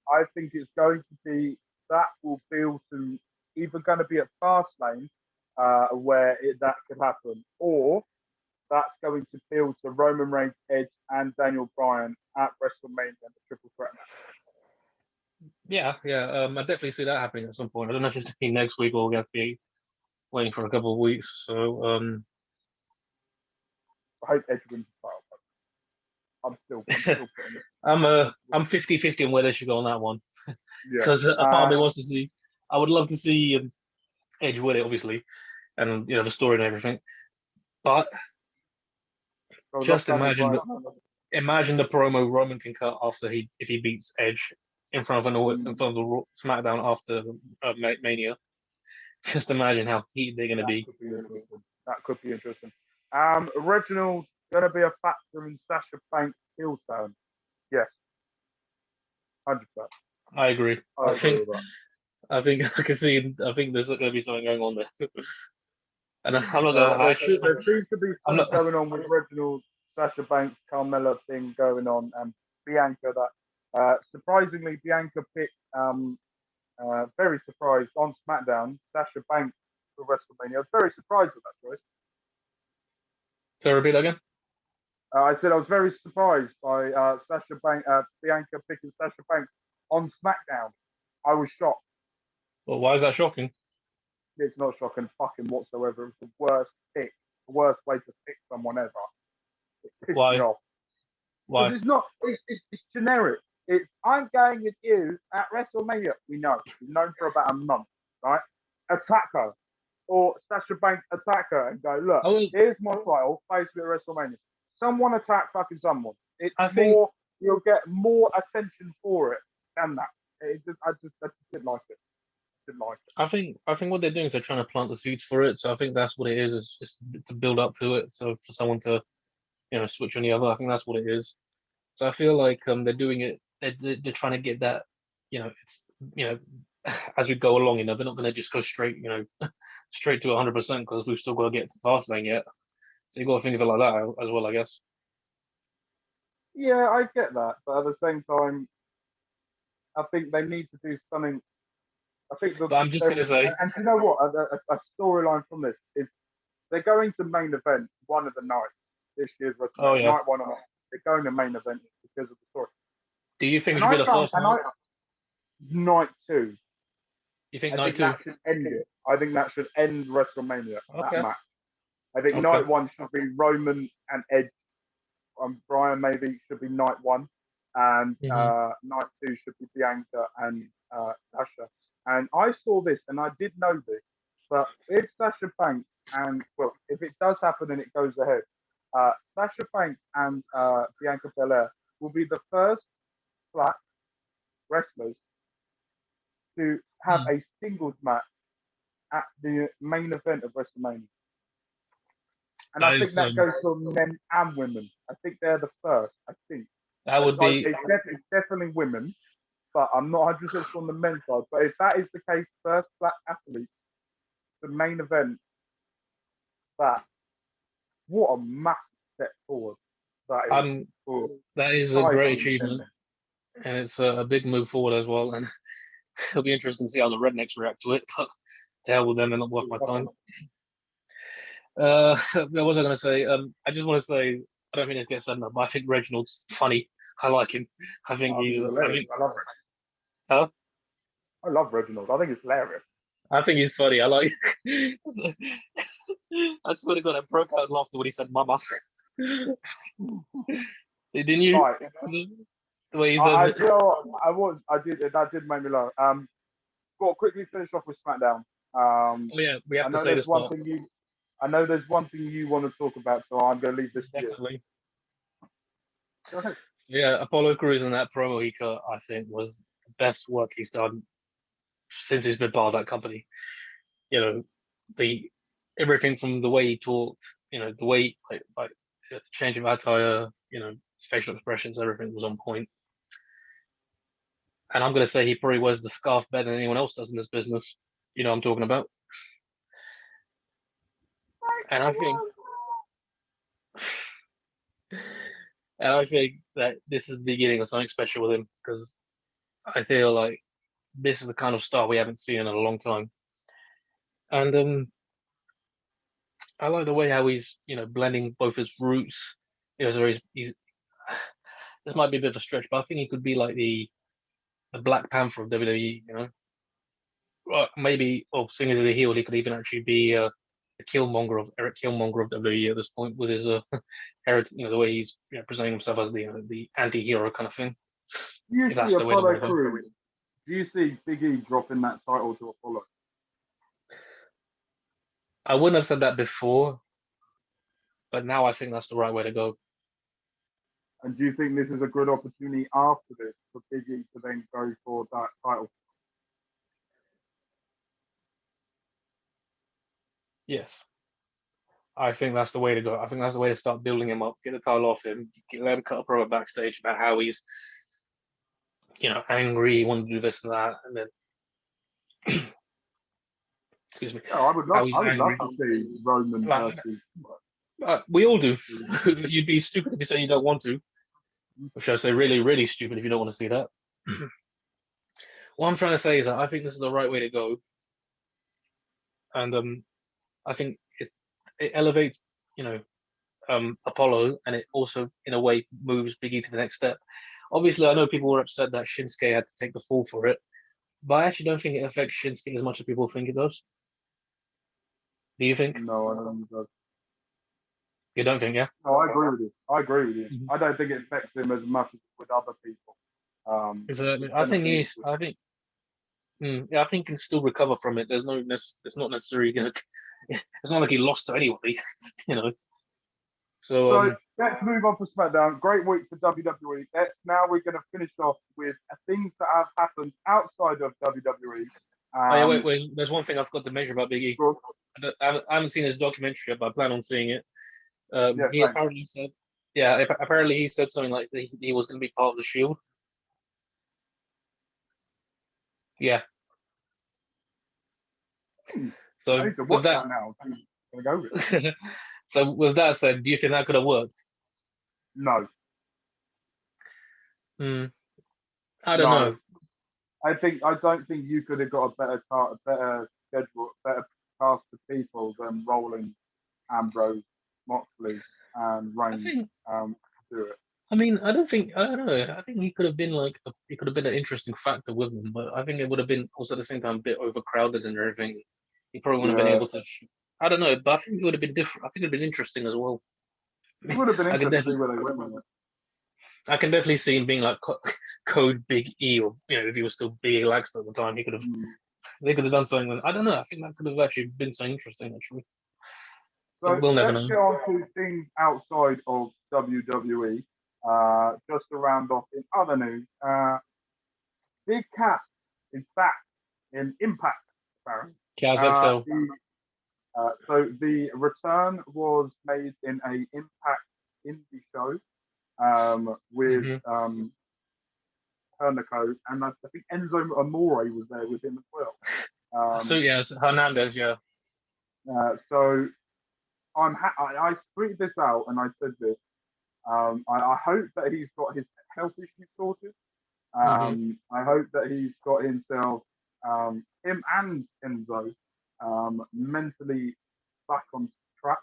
I think it's going to be, that will build to either going to be at Fastlane where that could happen, or that's going to build to Roman Reigns, Edge, and Daniel Bryan at WrestleMania, the triple threat match. Yeah. I definitely see that happening at some point. I don't know if it's going to be next week or we're going to be waiting for a couple of weeks. So, I hope Edge wins the title. I'm still putting it. I'm 50-50 on where they should go on that one. Because a part of me wants to see. I would love to see Edge win it, obviously, and the story and everything. But just imagine the promo Roman can cut after if he beats Edge in front of the Smackdown after Mania. Just imagine how heated they're going to be. That could be interesting. Reginald's going to be a factor in Sasha Banks' heel turn. Yes. 100%. I agree. I think I can see. I think there's going to be something going on there. And I'm not going to lie. There seems to be something going on with Reginald, Sasha Banks, Carmella thing going on, and Bianca. That surprisingly, Bianca picked. Very surprised on SmackDown, Sasha Banks for WrestleMania. I was very surprised with that choice. So repeat again. I said I was very surprised by Bianca picking Sasha Banks on SmackDown. I was shocked. Well, why is that shocking? It's not shocking fucking whatsoever. It's the worst pick, the worst way to pick someone ever. It pissed me off. Why? It's not. It's generic. It's I'm going with you at WrestleMania. We know. We've known for about a month, right? Attack her. Or Sasha Banks attack her and go, look, here's my title, face me at WrestleMania. Someone attack fucking someone. You'll get more attention for it than that. I just didn't like it. I think what they're doing is they're trying to plant the seeds for it. So I think that's what it is. It's just to build up to it. So for someone to, switch on the other, I think that's what it is. So I feel like they're doing it. They're trying to get that. As we go along, they're not going to just go straight, straight to 100% because we've still got to get to Fastlane yet. So you got to think of it like that as well, I guess. Yeah, I get that, but at the same time, I think they need to do something. I think But I'm just gonna say, and you know what? A storyline from this is they're going to main event one of the nights this year's oh WrestleMania, yeah, night one or night. They're going to main event because of the story. do you think it And should be I the found, first and night? I night two. You think I night think two? that should end it. I think that should end WrestleMania. That Okay, match. I think okay. night one should be Roman and Edge. Bryan maybe should be night one, and Hmm. night two should be Bianca and Sasha. And I saw this, and I did know this, but if Sasha Banks and well, if it does happen and it goes ahead, Sasha Banks and Bianca Belair will be the first black wrestlers to have Hmm. a singles match at the main event of WrestleMania. And I That think is that goes for men and women. I think they're the first. I think. that would be It's definitely women, but I'm not 100% sure on the men's side. But if that is the case, first black athlete, the main event, that what a massive step forward that is um for that is a title great achievement, contending. and it's a big move forward as well. And it'll be interesting to see how the rednecks react to it. But to hell with them, they're not worth my time. What was I going to say? I just want to say I don't think this gets said enough, but I think Reginald's funny. I like him. I think I think he's. it's I hilarious. think. I love it. Huh? I love Reginald. I think it's hilarious. I think he's funny. I like. I swear to God, I broke out laughter when he said "mama." Didn't you? Right. The way he says it. You know what, I did that did make me laugh. Got to quickly finish off with SmackDown. Oh yeah, we I have to know say there's this one part. thing you want to talk about, so I'm going to leave this to you. Definitely. Go ahead. Yeah, Apollo Crews and that promo he cut, I think, was the best work he's done since he's been part of that company. You know, the everything from the way he talked, the way like change of attire, his facial expressions, everything was on point. And I'm gonna say he probably wears the scarf better than anyone else does in this business. You know what I'm talking about. And I think and I think that this is the beginning of something special with him because I feel like this is the kind of star we haven't seen in a long time. And I like the way how he's, blending both his roots. So he's this might be a bit of a stretch, but I think he could be like the Black Panther of WWE. Well, maybe, or seeing as he's a heel, he could even actually be the Eric Killmonger of WWE at this point with his heritage, the way he's presenting himself as the anti-hero kind of thing. Do you If see that's the way they want Apollo to go. Crews? Do you see Big E dropping that title to Apollo? I wouldn't have said that before, but now I think that's the right way to go. And do you think this is a good opportunity after this for Big E to then go for that title? Yes. I think that's the way to go. I think that's the way to start building him up, get the title off him, let him cut a promo backstage about how he's, angry, he wanted to do this and that, and then, excuse me, Oh, how he's I would love angry. to see Roman Like, versus. we all do. You'd be stupid if you say you don't want to. Or should I say, really, really stupid if you don't want to see that. What I'm trying to say is that I think this is the right way to go, and I think it elevates, Apollo, and it also, in a way, moves Big E to the next step. Obviously, I know people were upset that Shinsuke had to take the fall for it, but I actually don't think it affects Shinsuke as much as people think it does. Do you think? No, I don't think it does. You don't think, yeah? No, I agree with you. I agree with you. Mhm. I don't think it affects him as much as with other people. Exactly. It's I think beneficial. he's. I think. Yeah, I think he can still recover from it. It's not necessarily It's not like he lost to anybody, you know. So So let's move on to SmackDown. Great week for WWE. Now we're going to finish off with things that have happened outside of WWE. oh yeah, wait. There's one thing I forgot to mention about Big E. Well, I haven't seen his documentary yet, but I plan on seeing it. yeah, He same. apparently said, yeah, apparently he said something like he was going to be part of the Shield. Yeah. I So need to with watch that, that now. I'm going to go with it. so with that said, do you think that could have worked? No. Hmm. I don't No, know. I don't think you could have got a better schedule, better cast of people than Rollins, Ambrose, Moxley, and I Reigns think. to do it. I mean, I don't think. I don't know. I think he could have been like. He could have been an interesting factor with them, but I think it would have been also at the same time a bit overcrowded and everything. He probably wouldn't have been Yeah, able to. I don't know, but I think it would have been different. I think it'd been interesting as well. it would have been I can interesting to see definitely. where they went with it. I can definitely see him being like Code Big E, or if he was still Big E Laxton at the time, he could have. Mm. They could have done something. I don't know. I think that could have actually been so interesting, actually. But So we'll never let's know. get on to things outside of WWE. Just to round off in other news, Big Cass is back in Impact, apparently. Kaz Uh, XL. the, so the return was made in a Impact indie show with Hmm. Turncoat, and I think Enzo Amore was there with him as well. So Um, yeah, it's Hernandez. Yeah. so I tweeted this out and I said this. I hope that he's got his health issues sorted. Hmm. I hope that he's got himself, him and Enzo, mentally back on track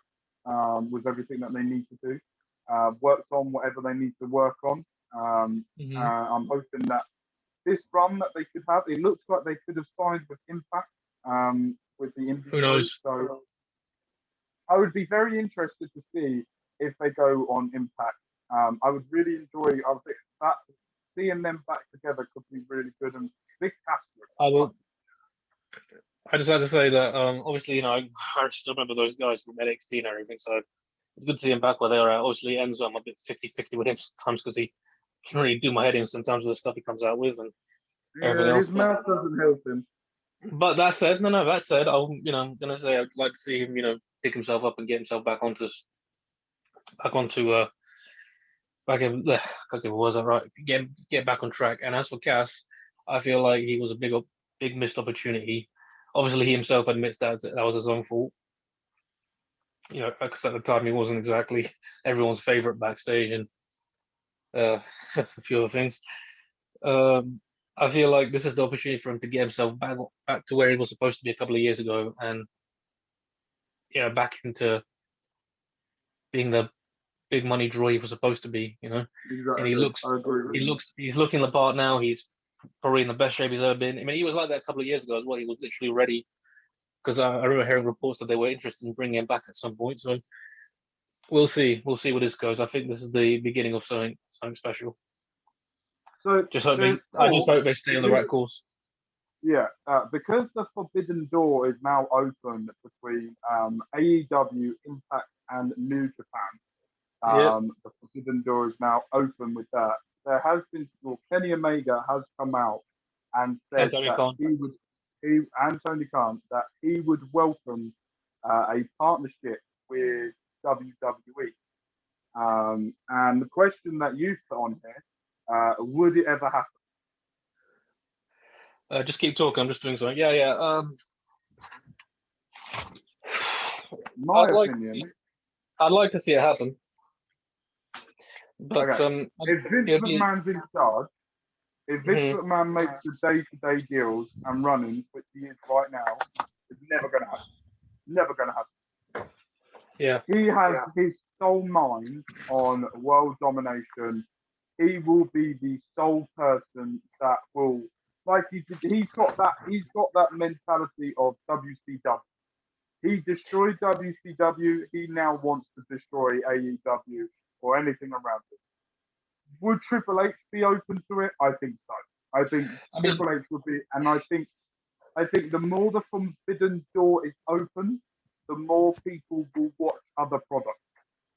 with everything that they need to do. Worked on whatever they need to work on. Hmm. I'm hoping that this run that they could have, it looks like they could have signed with Impact with the indie Who shows. knows? So I would be very interested to see if they go on Impact. I would really enjoy. I think that seeing them back together could be really good. And Big Cass, I will. I just had to say that obviously I still remember those guys from NXT and everything, so it's good to see him back where they are at. Obviously, Enzo, I'm a bit 50-50 with him sometimes because he can really do my head in sometimes with the stuff he comes out with and everything yeah, else. his mouth doesn't help him. But that said, no, that said, I'm gonna say I'd like to see him, pick himself up and get himself back onto back in okay, was that right? Get back on track. And as for Cass, I feel like he was a big missed opportunity. Obviously, he himself admits that was his own fault. Because at the time he wasn't exactly everyone's favorite backstage and a few other things. Um, I feel like this is the opportunity for him to get himself back to where he was supposed to be a couple of years ago, and back into being the big money draw he was supposed to be. And Exactly, I agree with you. he's looking the part now. He's probably in the best shape he's ever been. I mean, he was like that a couple of years ago as well. He was literally ready because I remember hearing reports that they were interested in bringing him back at some point. So we'll see. We'll see where this goes. I think this is the beginning of something special. So there's I just talk hope they stay on the right course. Yeah, because the forbidden door is now open between AEW, Impact, and New Japan. Yeah, The forbidden door is now open with that. There has been, well, Kenny Omega has come out and said Anthony that Khan. he and Tony Khan, that he would welcome a partnership with WWE. And the question that you put on here, would it ever happen? Just keep talking. I'm just doing something. Yeah, yeah. My I'd like to see. opinion, I'd like to see it happen, but okay, if Vince it'd be. McMahon's in charge, if Vince Mhm. McMahon makes the day-to-day deals and running, which he is right now, it's never going to happen. Never going to happen. Yeah. He has his sole mind on world domination. He will be the sole person that will, like he's got that. He's got that mentality of WCW. He destroyed WCW. He now wants to destroy AEW or anything around it. Would Triple H be open to it? I think so. I think I mean, Triple H would be, and I think the more the forbidden door is open, the more people will watch other products,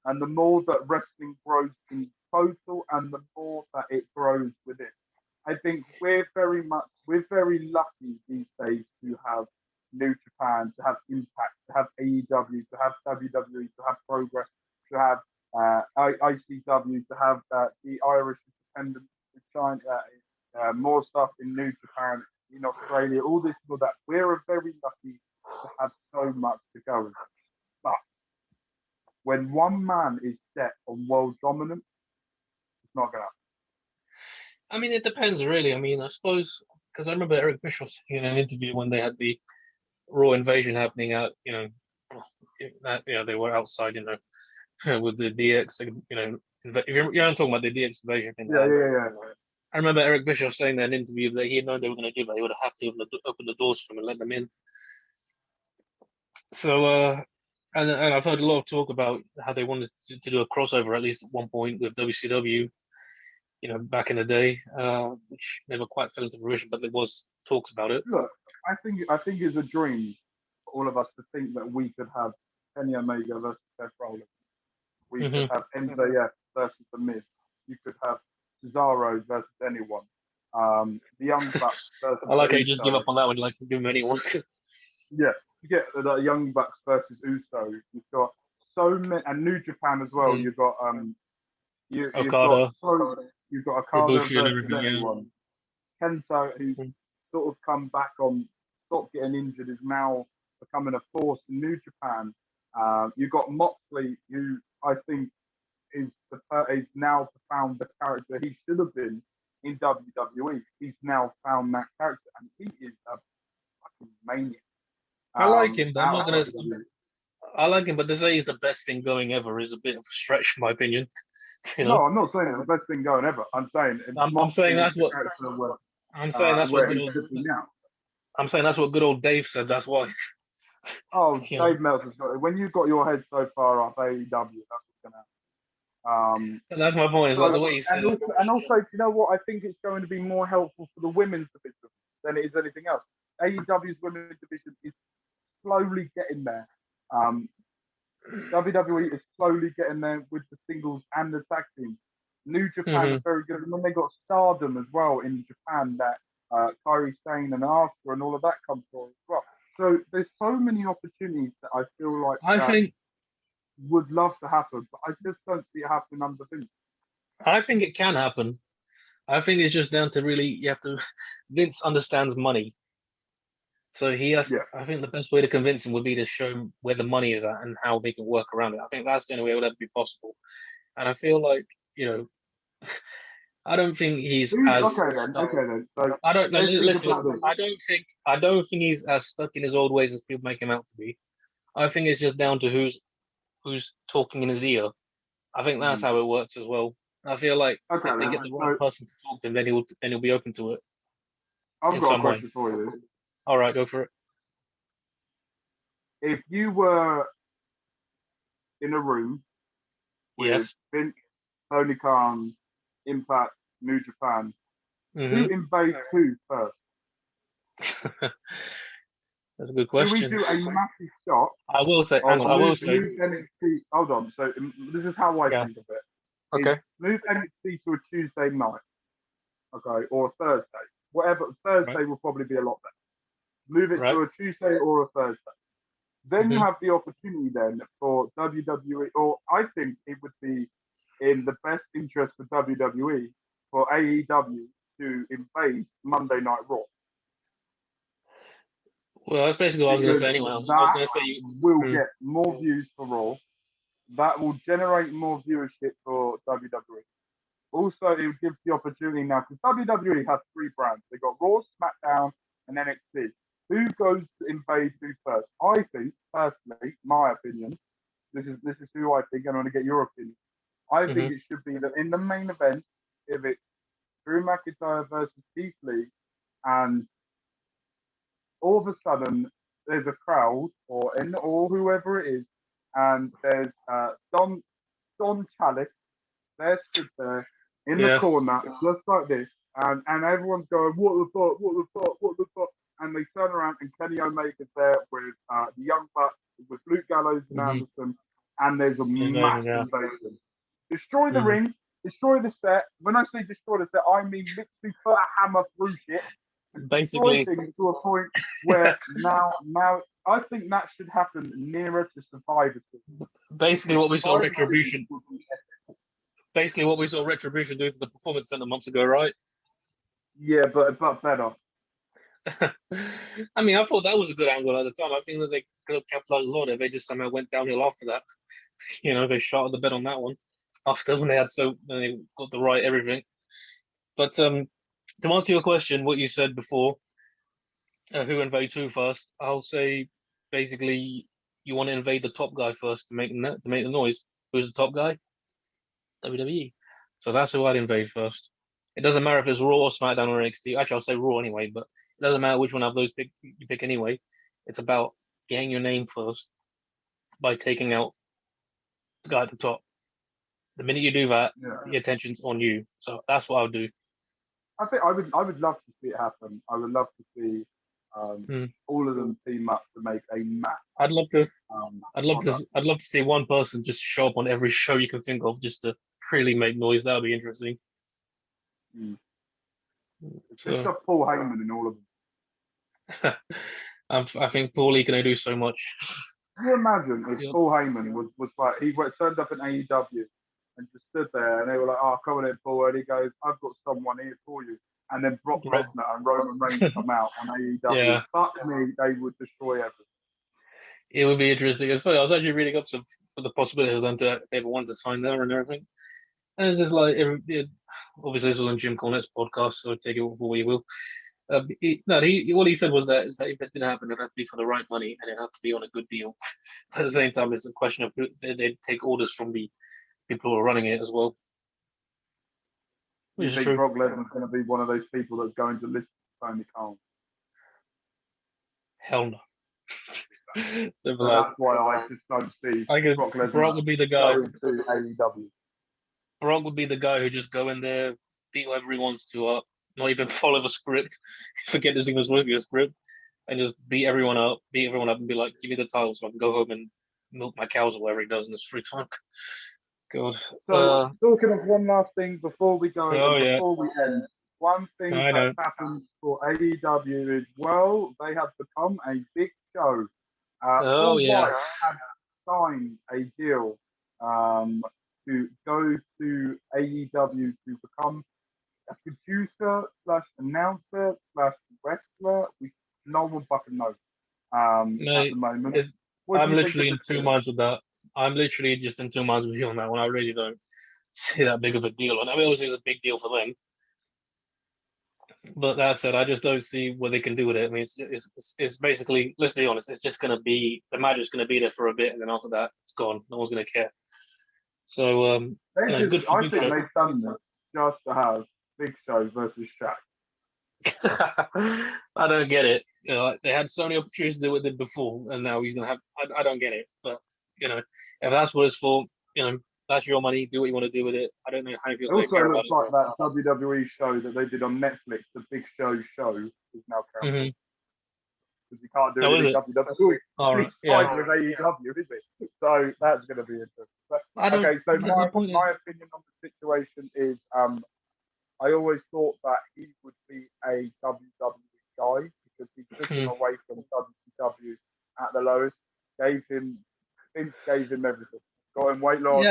and the more that wrestling grows in total, and the more that it grows within. I think we're very lucky these days to have New Japan, to have Impact, to have AEW, to have WWE, to have Progress, to have ICW, to have the Irish Independent, to China, more stuff in New Japan, in Australia, all this and all that. We're very lucky to have so much to go. But when one man is set on world dominance, it's not going to happen. I mean, it depends really. I mean, I suppose because I remember Eric Bischoff in an interview when they had the Raw invasion happening out, they were outside, with the DX, if you're talking about the DX invasion thing. Yeah. I remember Eric Bischoff saying in an interview that he had known they were going to do that. He would have had to open the doors for them and let them in. So, and I've heard a lot of talk about how they wanted to do a crossover at least at one point with WCW, back in the day, which never quite fell into fruition, but there was talks about it. Look, I think it's a dream for all of us to think that we could have Kenny Omega versus Seth Rollins. We could have MJF versus The Miz. You could have Cesaro versus anyone. The Young Bucks versus I like how you just give up on that one, like give him anyone. Yeah, you get the Young Bucks versus Uso. You've got so many, and New Japan as well. You've got Okada. You've got Okada Ibushi and versus anyone. Kento, who's sort of come back on, stopped getting injured, is now becoming a force in New Japan. You've got Moxley, who I think is now found the character he should have been in WWE. He's now found that character, and he is a fucking maniac. I like him, but I'm not gonna. I like him, but to say he's the best thing going ever is a bit of a stretch, in my opinion. No, I'm not saying it's the best thing going ever. I'm saying I'm saying that's what. I'm saying that's what good old. I'm saying that's what good old Dave said. That's why. Oh, Dave Meltzer's got it. When you've got your head so far up AEW, that's what's going to happen. That's my point. It's like the way he said it. And also, you know what? I think it's going to be more helpful for the women's division than it is anything else. AEW's women's division is slowly getting there. WWE is slowly getting there with the singles and the tag teams. New Japan are very good. And then they got Stardom as well in Japan that Kairi Sane and Asuka and all of that comes from as well. So there's so many opportunities that I feel like would love to happen, but I just don't see it happening under Vince. I think it can happen. I think it's just down to Vince understands money. So he has. Yeah. I think the best way to convince him would be to show him where the money is at and how they can work around it. I think that's the only way it would ever be possible. And I feel like I don't think he's as. Okay then. So I don't listen. I don't think he's as stuck in his old ways as people make him out to be. I think it's just down to who's talking in his ear. I think that's how it works as well. I feel like if they get the right person to talk to him, then he'll be open to it. I've got a question for you. All right, go for it. If you were in a room with Vince, Tony Khan, Impact, New Japan, who invades who first? That's a good question. Do we do a massive shot? I will say. Hang on. I will say. NXT, hold on. So this is how I think of it. Okay. Move NXT to a Tuesday night. Okay, or a Thursday. Whatever. Thursday will probably be a lot better. Move it to a Tuesday or a Thursday. Then you have the opportunity then for WWE, or I think it would be in the best interest for WWE for AEW to invade Monday Night Raw. Well, that's basically what I was going to say anyway. I was going to say will get more views for Raw. That will generate more viewership for WWE. Also, it gives the opportunity now, because WWE has 3 brands. They've got Raw, SmackDown, and NXT. Who goes to invade who first? I think, personally, my opinion, this is who I think, and I want to get your opinion. I think it should be that in the main event, if it's Drew McIntyre versus Keith Lee, and all of a sudden there's a crowd or whoever it is, and there's Don Chalice, they're stood there in the corner, just like this, and everyone's going, what the fuck? And they turn around and Kenny Omega's there with the Young Bucks, with Luke Gallows and Anderson, and there's a massive invasion. Destroy the ring, destroy the set. When I say destroy the set, I mean literally put a hammer through shit. Basically, things to a point where now I think that should happen nearer to Survivor Series. Basically, what we saw Retribution. Basically, what we saw Retribution do to the Performance Center months ago, right? Yeah, but better. I mean, I thought that was a good angle at the time. I think that they could have capitalized a lot if they just somehow went downhill after that. They shot the bed on that one after when they got the right everything. But to answer your question, what you said before, who invades who first? I'll say basically you want to invade the top guy first to make the noise. Who's the top guy? WWE. So that's who I'd invade first. It doesn't matter if it's Raw or SmackDown or NXT. Actually, I'll say Raw anyway, but it doesn't matter which one of those you pick anyway. It's about getting your name first by taking out the guy at the top. The minute you do that, the attention's on you. So that's what I'll do. I think I would love to see it happen. I would love to see all of them team up to make a match. I'd love to see one person just show up on every show you can think of just to really make noise. That would be interesting. Just got Paul Heyman in all of them. I think Paul Lee can do so much. Can you imagine if Paul Heyman was like he turned up in AEW and just stood there and they were like, "Oh, come on in, Paul," and he goes, "I've got someone here for you," and then Brock Lesnar and Roman Reigns come out on AEW. Yeah. Fuck me, they would destroy everything. It would be interesting. It's funny. I was actually reading up some for the possibilities of them to they ever want to sign there and everything. And it's just like, obviously this was on Jim Cornette's podcast, so take it for what you will. What he said was that if it did happen, it'd have to be for the right money and it'd have to be on a good deal. But at the same time, it's a question of they'd take orders from the people who are running it as well. You think Brock Lesnar's going to be one of those people that's going to listen to Tony Khan? Hell no. So that's why I just don't see Brock Lesnar. Brock would be the guy. To AEW. Brock would be the guy who just go in there, beat whoever he wants to up, not even follow the script, forget this thing was working a script, and just beat everyone up and be like, give me the title so I can go home and milk my cows or whatever he does in his free time. God. So talking of one last thing before we go, before we end, one thing that happened for AEW is, well, they have become a big show. Paul White had signed a deal to go to AEW to become a producer / announcer / wrestler. No one fucking knows at the moment. I'm literally in 2 months with that. I'm literally just in 2 months with you on that one. I really don't see that big of a deal. And I mean, obviously, it's a big deal for them. But that said, I just don't see what they can do with it. I mean, it's basically, let's be honest, it's just going to be, the magic's going to be there for a bit, and then after that, it's gone. No one's going to care. So, I think they've done this just to have Big Show versus Shaq. I don't get it. You know, they had so many opportunities to do it before, and now he's going to have, I don't get it. But, you know, if that's what it's for, you know, that's your money. Do what you want to do with it. I don't know how many people care about it. Also looks like that WWE show that they did on Netflix, the Big Show is now cancelled. Because you can't do it in WWE. All right. With AEW, is it? So that's going to be interesting. But, okay, so my opinion on the situation is I always thought that he would be a WWE guy because he took him away from WCW at the lowest, Vince gave him everything. Got him weight loss,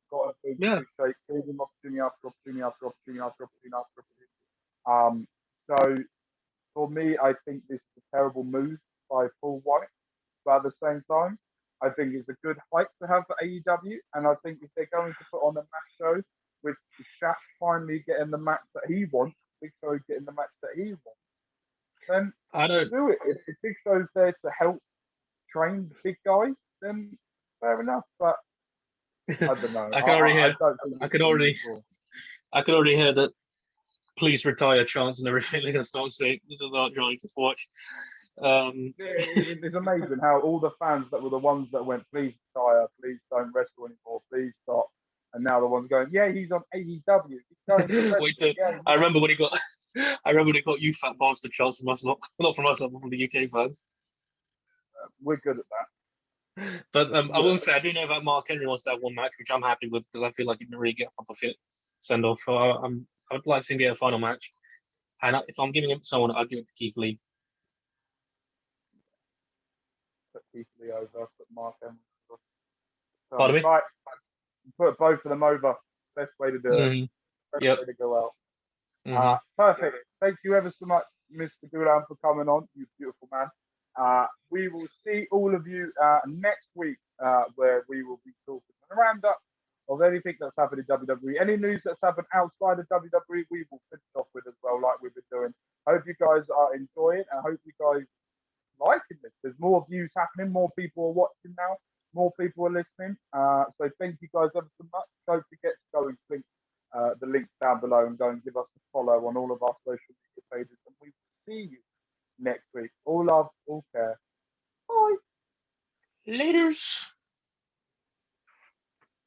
got him big shape, gave him opportunity after opportunity after opportunity after opportunity after opportunity. So for me, I think this is a terrible move by Paul White. But at the same time, I think it's a good hype to have for AEW. And I think if they're going to put on a match show with Shaq finally getting the match that he wants, Big Show getting the match that he wants, then do it. If Big Show's there to help train the big guys, then fair enough. But I don't know. I could already hear that please retire chants and everything. They're gonna start saying this is not trying to watch. It's amazing how all the fans that were the ones that went, please retire, please don't wrestle anymore, please stop, and now the ones going, yeah, he's on AEW. I remember when he got you fat bastard chants from us, not from us, but from the UK fans. We're good at that. But I will say I do know that Mark Henry wants to have one match, which I'm happy with because I feel like he didn't really get a proper fit send off. So I would like to see him get a final match. And if I'm giving it to someone, I'd give it to Keith Lee. Put Keith Lee over, put Mark Henry. Pardon me? Right. Put both of them over. Best way to do it. Best way to go out. Perfect. Thank you ever so much, Mr. Gulam, for coming on. You beautiful man. We will see all of you next week, where we will be talking a roundup of anything that's happened in WWE. Any news that's happened outside of WWE, we will put it well, like we've been doing. Hope you guys are enjoying, and I hope you guys liking this. There's more views happening, more people are watching now, more people are listening. So thank you guys ever so much. Don't forget to go and click the links down below and go and give us a follow on all of our social media pages. And we will see you next week. All love, all care. Bye. Laters.